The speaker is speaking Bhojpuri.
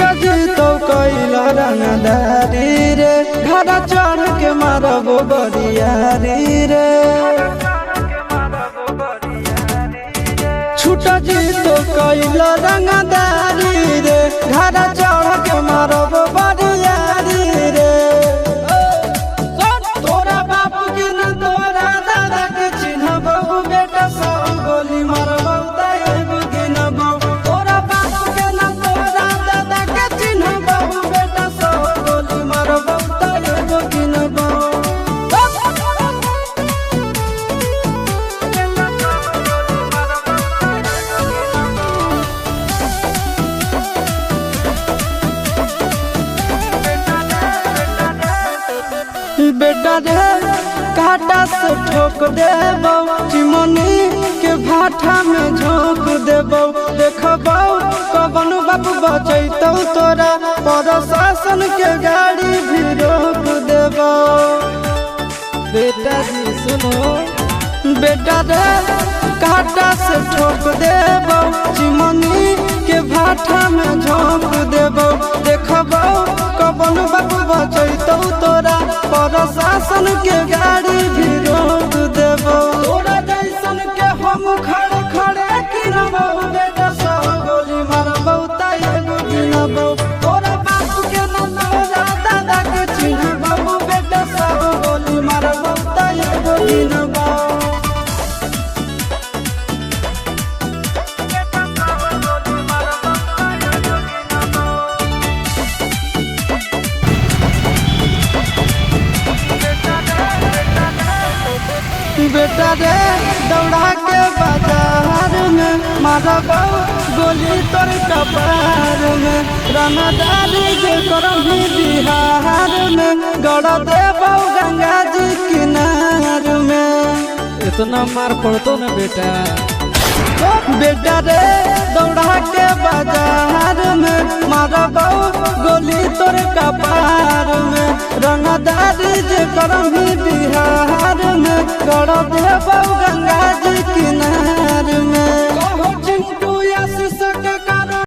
छुटा जी तो कैला रंगदारी रे घर चढ़ के मारबो बरियारी रे छुटा जी तो कैला रंगदारी रे घर चढ़ के मारबो बरियारी रे तोरा बापू के न तोरा दादा के चिन्हबो बेटा सब गोली मारबो ताएगो गिनबो तोरा बापू के न तोरा दादा के चिन्हबो बेटा सब गोली मारबो ताएगो गिनबो बेटा रे काटा से ठोक देबो चिमनी के भाठा में झोंक देबो देखबो कवन बाबू बचैतौ तोरा प्रशासन के गाड़ी भी रोक देबो बेटा जी सुनो बेटा रे काटा से ठोक देबो चिमनी के भाठा में झोंक देबो देखबो कवन बाबू बचैतौ तोरा प्रशासन के गाड़ी भी रोक देबो तोरा जैसन के हम खड़े खड़े गिनबो बेटा सब गोली मारबो ताएगो गिनबो तोरा बापू के न तोरा दादा के चिन्हबो बेटा सब गोली मारबो ताएगो गिनबो बेटा रे दौड़ा के बाजार में मारबो गोली तोर कपार में रनदारी के करही बिहार में गड़ देबो गंगा जी किनार में इतना मार पड़तो ना बेटा बेटा रे दौड़ा के बाजार में मारबो गोली तोर कपार में रंगदारी जे करही बिहार में गड़ देबो गंगा जी किनार में चिंटू आशीष